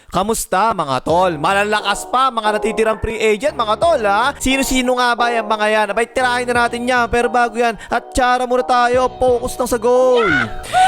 Kamusta mga tol? Malalakas pa mga natitirang free agent mga tol ha? Sino-sino nga ba yan mga yan? Abay tirahin na natin yan. Pero bago yan, at tsara muna tayo. Focus lang sa goal.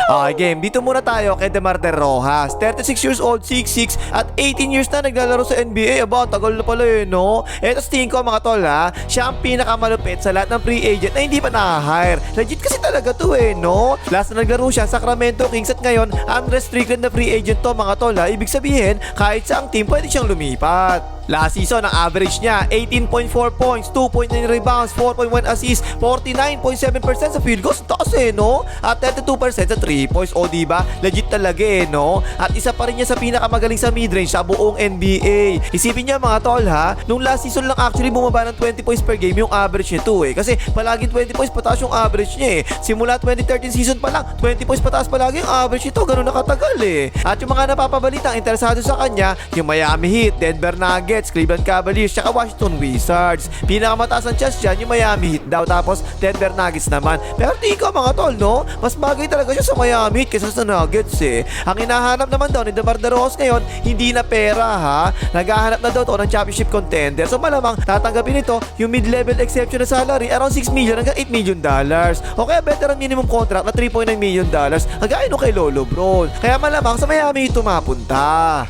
Okay game, dito muna tayo kay DeMar DeRojas. 36 years old, 6'6 at 18 years na naglalaro sa NBA. Aba, tagal na pala eh no? Eto sa tingin ko mga tol ha, siya ang pinakamalupit sa lahat ng free agent na hindi pa na-hire. Legit kasi talaga to eh no? Last na naglaro siya, Sacramento Kings, at ngayon unrestricted na free agent to mga tol ha. Ibig sabihin, kahit saang team pwede siyang lumipat. Last season, ang average niya 18.4 points, 2.9 rebounds, 4.1 assists, 49.7% sa field goals. Taas eh, no? At 32% sa 3 points. O diba? Legit talaga eh, no? At isa pa rin niya sa pinakamagaling sa midrange sa buong NBA. Isipin niya mga tol ha, nung last season lang actually bumaba ng 20 points per game yung average niya to eh. Kasi palaging 20 points pataas yung average niya eh. Simula 2013 season pa lang, 20 points pataas palagi yung average nito. Ganun nakatagal eh. At yung mga napapabalitang interesado sa kanya, yung Miami Heat, Denver Nuggets, Cleveland Cavaliers, tsaka Washington Wizards. Pinakamataas ang chance dyan, yung Miami Heat daw, tapos Denver Nuggets naman. Pero tingin ko mga tol, no? Mas bagay talaga siya sa Miami Heat kaysa sa Nuggets eh. Ang hinahanap naman daw ni DeMar DeRozan ngayon, hindi na pera ha. Naghahanap na daw to ng championship contender. So malamang tatanggapin ito yung mid-level exception na salary around 6 million hanggang 8 million dollars. O kaya veteran minimum contract na 3.9 million dollars. Kagaya nung kay Lolo Bron. Kaya malamang sa Miami Heat mapunta.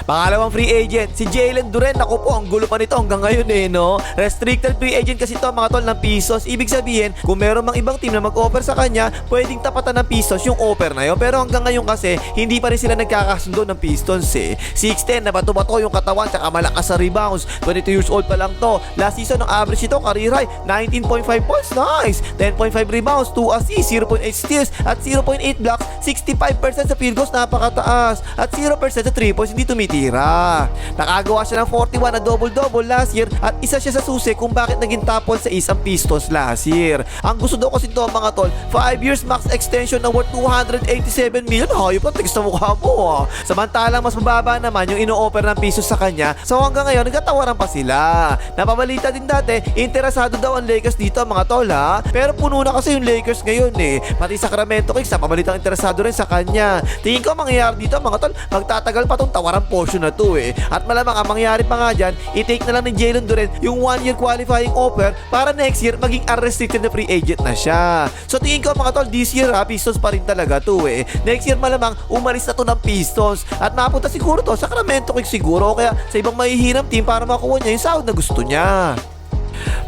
Pangalawang free agent, si Jalen Duren. Naku po, ang gulo pa nito hanggang ngayon eh, no? Restricted free agent kasi to mga tol ng pesos. Ibig sabihin, kung meron mang ibang team na mag-offer sa kanya, pwedeng tapatan ng pesos yung offer na yun. Pero hanggang ngayon kasi, hindi pa rin sila nagkakasundo ng Pistons eh. 6'10", nabato-bato yung katawan, tsaka malakas sa rebounds. 22 years old pa lang to. Last season, ang average nito, career high, 19.5 points. Nice! 10.5 rebounds, 2 assists, 0.8 steals, at 0.8 blocks. 65% sa field goals, napakataas. At 0% sa 3 points, hindi tumitira. Nakagawa siya ng 41 na double-double last year at isa siya sa susi kung bakit naging top 1 sa isang Pistons last year. Ang gusto daw kasi ito mga tol, 5 years max extension na worth 287 million. Hayop na, tigis na mukha mo ah. Samantalang mas mababa naman yung ino-offer ng Pistons sa kanya. So hanggang ngayon, nagkatawaran pa sila. Napabalita din dati, interesado daw ang Lakers dito mga tol ha. Pero puno na kasi yung Lakers ngayon eh. Pati Sacramento Kings, napabalitang interesado rin sa kanya. Tingin ko mangyayari dito mga tol, magtatagal pa tong tawaran portion na to eh. At malamang ang mangyari pa nga dyan, i-take na lang ni Jalen Duren yung 1-year qualifying offer para next year maging unrestricted na free agent na siya. So tingin ko mga tol, this year ha, Pistons pa rin talaga to eh. Next year malamang umalis na to ng Pistons at napunta siguro to sa Sacramento Kings siguro, kaya sa ibang mahihirap team para makuha niya yung sahod na gusto niya.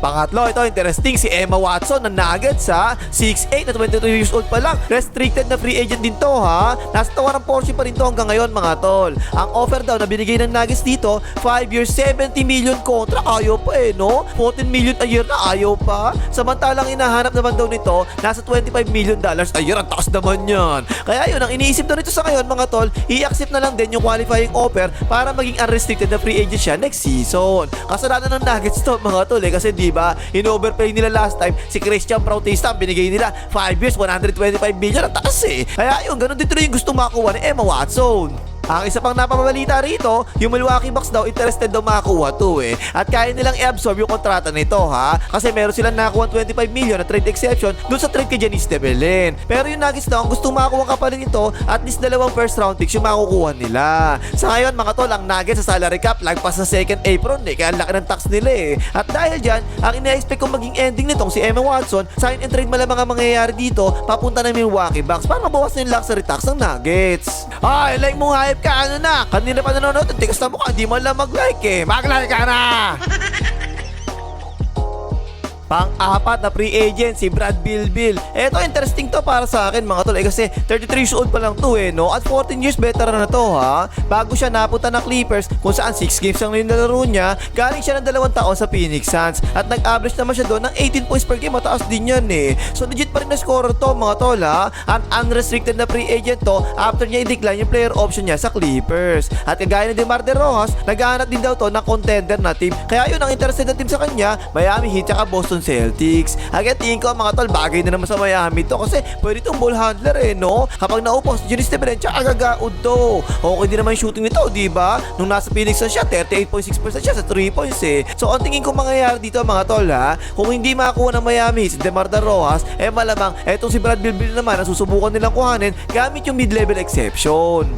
Pangatlo, ito interesting, si Emma Watson ng Nuggets ha. 6'8 na 22 years old pa lang. Restricted na free agent din to ha. Nasa tawarang portion pa rin to hanggang ngayon mga tol. Ang offer daw na binigay ng Nuggets dito, 5 years 70 million contract. Ayaw pa eh no? 14 million a year na ayaw pa. Samantalang inahanap naman daw nito, nasa 25 million dollars a year. Ang taas naman yan. Kaya yun, ang iniisip daw nito sa ngayon mga tol, i-accept na lang din yung qualifying offer para maging unrestricted na free agent siya next season. Kasalanan ng Nuggets to mga tol eh, kasi diba, in-overpay nila last time si Christian Brautista, binigay nila 5 years, 125 million, ang taas eh. Kaya yun, ganun dito rin yung gusto makuha ni Emma Watson. Ang isa pang napapabalita rito, yung Milwaukee Bucks daw interested daw makakuha to eh. At kaya nilang i-absorb yung kontrata nito ha. Kasi meron silang nakakuha 25 million na trade exception dun sa trade kay Janice DeBelen. Pero yung Nuggets daw, ang gusto makakuha ka pa rin ito, at least 2 first round picks yung makukuha nila. Sa ngayon mga tol, ang Nuggets sa salary cap lagpas sa second apron eh. Kaya ang laki ng tax nila eh. At dahil dyan, ang ina-expect kong maging ending nitong si Emma Watson, sign and trade malamang ang mangyayari dito, papunta ng Milwaukee Bucks para mabawas na yung luxury tax ng Nuggets. Ay, like mo hype ka, ano na? Kanina pa nanonood, tigas na mukha, di mo lang mag-like eh. Mag-like ka na! Pang-apat na free agent, si Brad Bilbil. Eto, interesting to para sa akin mga tol eh, kasi 33 years old pa lang to eh, no? At 14 years veteran na to ha. Bago siya napunta ng Clippers, kung saan 6 games ang nilalaro niya, galing siya ng 2 taon sa Phoenix Suns. At nag-average naman siya doon ng 18 points per game, mataas din yan eh. So legit pa rin na scorer to mga tol ha. At unrestricted na free agent to after niya i-decline yung player option niya sa Clippers. At kagaya ni DeMar DeRozan, naghahanap din daw to ng contender na team. Kaya yun, ang interested na team sa kanya, Miami Heat at Boston Celtics. Agad tingin ko mga tol, bagay na naman sa Miami to kasi pwede itong ball handler eh, no? Kapag naupos, Janice DeBelen, tsaka agagaod to. Okay din naman yung shooting nito, di ba? Nung nasa Phoenix Suns siya, 38.6% siya sa 3 points eh. So ang tingin ko mangyayari dito mga tol ha, kung hindi makakuha ng Miami si DeMar DeRozan, eh malamang etong si Brad Bilbil naman ang susubukan nilang kuhanin gamit yung mid-level exception.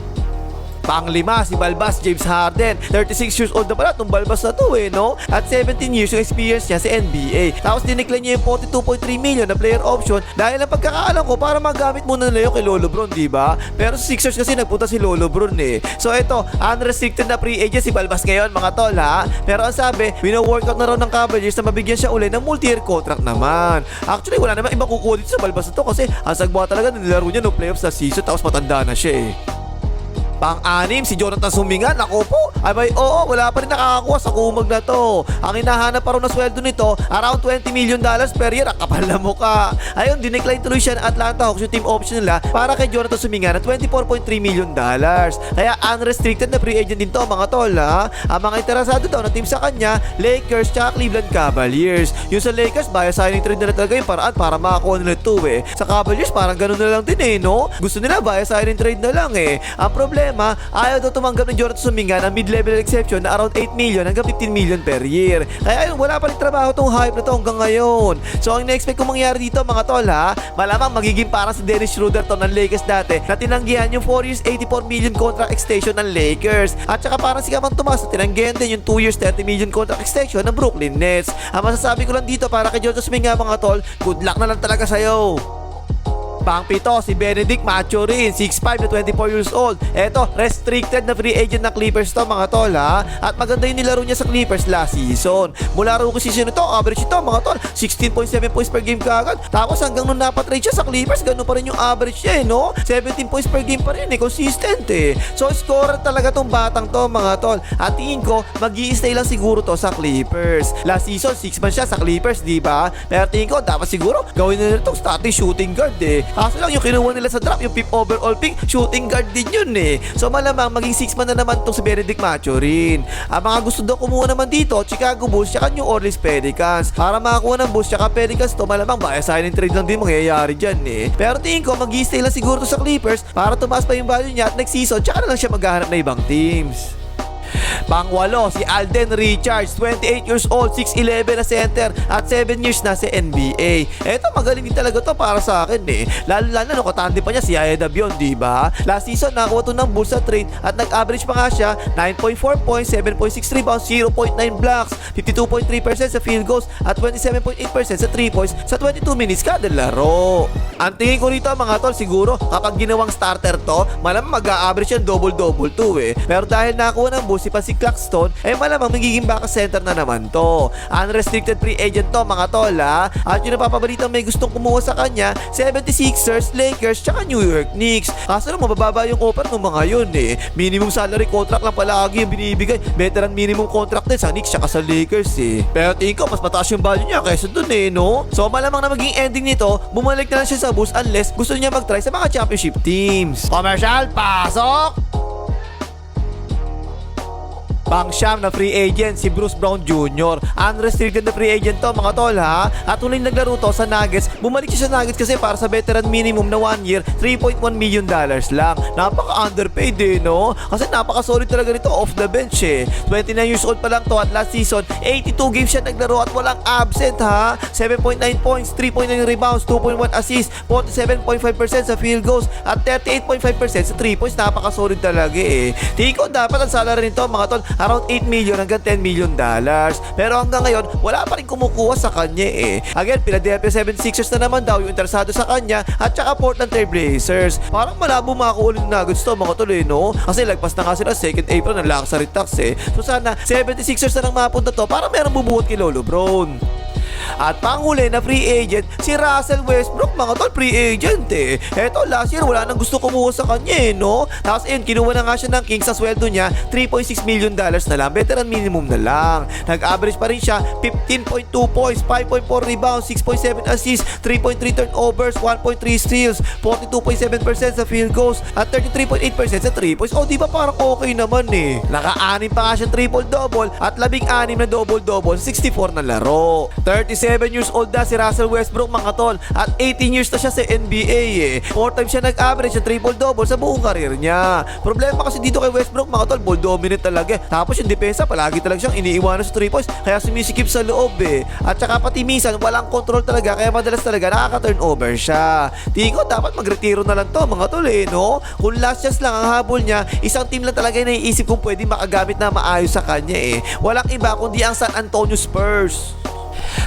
Pang-5 si Balbas James Harden. 36 years old na pala itong Balbas na to no? At 17 years yung experience niya sa NBA. Tapos dinecline niya yung 42.3 million na player option dahil ang pagkakaalam ko para magamit muna nila yung kay Lolo Bron, diba? Pero sa Sixers kasi nagpunta si Lolo Bron So ito, unrestricted na free agent si Balbas ngayon mga tol ha. Pero ang sabi, wino-workout na raw ng Cavaliers na mabigyan siya uli ng multi-year contract naman. Actually, wala naman ibang kukuha dito sa Balbas na to kasi ang sagwa talaga nilaro niya no playoffs na season tapos matanda na siya Pang-anim, si Jonathan Sumingan. Ako po, abay oo, wala pa rin nakakakuha sa kumag na to. Ang hinahanap pa rin na sweldo nito, around $20 million per year. Ang kapal na mukha. Ayun, dinecline tuloy siya ng Atlanta Hawks yung team option nila para kay Jonathan Sumingan na $24.3 million. Kaya unrestricted na free agent din to mga tol ha. Ang mga interesado daw na team sa kanya, Lakers tsaka Cleveland Cavaliers. Yung sa Lakers, via signing trade na talaga yung paraan para makakuha nila ito Sa Cavaliers, parang ganun na lang din no? Gusto nila via signing trade na lang Ang problema, ayaw daw tumanggap ni Jonathan Sumingan ng mid-level exception na around 8 million hanggang 15 million per year. Kaya ayun, wala pa rin trabaho tong hype na to hanggang ngayon. So ang na-expect kong mangyari dito mga tol ha, malamang magiging parang si Dennis Schroeder to ng Lakers dati na tinanggihan yung 4 years 84 million contract extension ng Lakers. At saka parang si Kamang Tomas na tinanggihan din yung 2 years 30 million contract extension ng Brooklyn Nets. Ang masasabi ko lang dito para kay Jonathan Sumingan mga tol, good luck na lang talaga sa'yo. Pang-7, si Benedict Mathurin, 6'5 na 24 years old. Eto, restricted na free agent ng Clippers to mga tol ha. At maganda yung nilaro niya sa Clippers last season. Mula rookie season ito, average ito mga tol, 16.7 points per game kagad. Tapos hanggang nung napatrade siya sa Clippers, ganun pa rin yung average niya no? 17 points per game pa rin consistent So scorer talaga tong batang to mga tol. At tingin ko, mag-i-stay lang siguro to sa Clippers. Last season, 6 man siya sa Clippers, diba? Pero tingin ko, dapat siguro gawin nila itong starting shooting guard Kaso lang yung kinuha nila sa draft, yung fifth overall pick, shooting guard din yun So malamang maging 6 man na naman itong si Benedict Mathurin. Ang mga gusto daw kumuha naman dito, Chicago Bulls tsaka New Orleans Pelicans. Para makakuha ng Bulls tsaka Pelicans to, malamang via signing trade lang din mangyayari dyan Pero tingin ko, mag-i-stay lang siguro to sa Clippers para tumaas pa yung value niya at next season tsaka na lang siya maghahanap na ibang teams. Pang-8, si Alden Richards, 28 years old, 6'11 na center at 7 years na sa NBA. Eto, magaling din talaga to para sa akin Lalo-lalo na katandi pa niya si Yaya Davion, diba? Last season, nakuha to ng Bulls sa trade at nag-average pa nga siya 9.4 points, 7.6 rebounds, 0.9 blocks, 52.3% sa field goals at 27.8% sa 3 points sa 22 minutes kada laro. Ang tingin ko rito mga tol, siguro kapag ginawang starter to, malamang mag-a-average yan double-double to Pero dahil nakuha ng Bulls si Claxton, malamang magiging backup center na naman to. Unrestricted free agent to mga tol At yung napapabalitang may gustong kumuha sa kanya, 76ers, Lakers, tsaka New York Knicks. Kaso lang mabababa yung offer ng mga yun Minimum salary contract lang palagi yung binibigay. Veteran minimum contract din sa Knicks tsaka sa Lakers Pero tingin ko mas mataas yung value niya kaysa dun no? So malamang na maging ending nito, bumalik na lang siya sa Bulls unless gusto niya mag-try sa mga championship teams. Commercial, pasok! Pang-siyam na free agent si Bruce Brown Jr. Unrestricted na free agent to mga tol At tuloy naglaro to sa Nuggets. Bumalik siya sa Nuggets kasi para sa veteran minimum na 1 year, $3.1 million lang. Napaka-underpaid no? Kasi napaka-solid talaga nito off the bench 29 years old pa lang to at last season, 82 games siya naglaro at walang absent 7.9 points, 3.9 rebounds, 2.1 assists, 47.5% sa field goals at 38.5% sa 3 points. Napaka-solid talaga Tingin ko dapat ang salary nito mga tol around 8 million hanggang 10 million dollars. Pero hanggang ngayon, wala pa rin kumukuha sa kanya Again, Philadelphia 76ers na naman daw yung interesado sa kanya at saka Portland Trail Blazers. Parang malabo makakuha ng Nuggets to mga tol no? Kasi lagpas na nga sila 2nd April ng luxury tax So sana 76ers na nang mapunta to para merong bubuhat kay Lolo Brown. At panghuli na free agent, si Russell Westbrook mga tol, free agent Eto, last year wala nang gusto kumuha sa kanya no? Tapos kinuha na nga siya ng Kings sa sweldo niya, $3.6 million na lang, veteran minimum na lang. Nag-average pa rin siya 15.2 points, 5.4 rebounds, 6.7 assists, 3.3 turnovers, 1.3 steals, 42.7% sa field goals at 33.8% sa 3 points. O diba parang okay naman Naka-6 pa nga siya triple-double at 16 na double-double sa 64 na laro. 30 27 years old na si Russell Westbrook mga tol at 18 years na siya sa NBA eh. 4 times siya nag-average ng triple-double sa buong karir niya. Problema kasi dito kay Westbrook mga tol, ball dominant talaga. Tapos yung depensa palagi talaga siyang iniiwanan sa 3 points kaya sumisikip sa loob eh. At saka pati minsan walang control talaga kaya madalas talaga nakaka-turnover siya. Tingin ko dapat magretiro na lang to mga tol eh, no? Kung last chance lang ang habol niya, isang team lang talaga yung naiisip kung pwede makagamit na maayos sa kanya eh. Walang iba kundi ang San Antonio Spurs.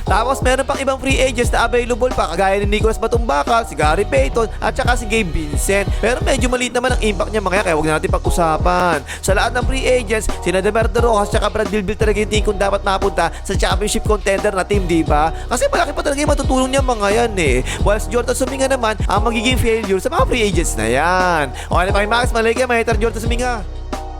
Tapos meron pang ibang free agents na available pa kagaya ni Nicolas Batum-Bakal, si Gary Payton at saka si Gabe Vincent. Pero medyo maliit naman ang impact niya mga kaya huwag natin pag-usapan. Sa lahat ng free agents, sina DeMar DeRozan at saka Bradley Beal talaga yung team kung dapat mapunta sa championship contender na team, di ba? Kasi malaki pa talaga yung matutulong niya mga yan eh. While si Jordan Suminga naman ang magiging failure sa mga free agents na yan. Okay na pa Max, malay kayo, Jordan Suminga.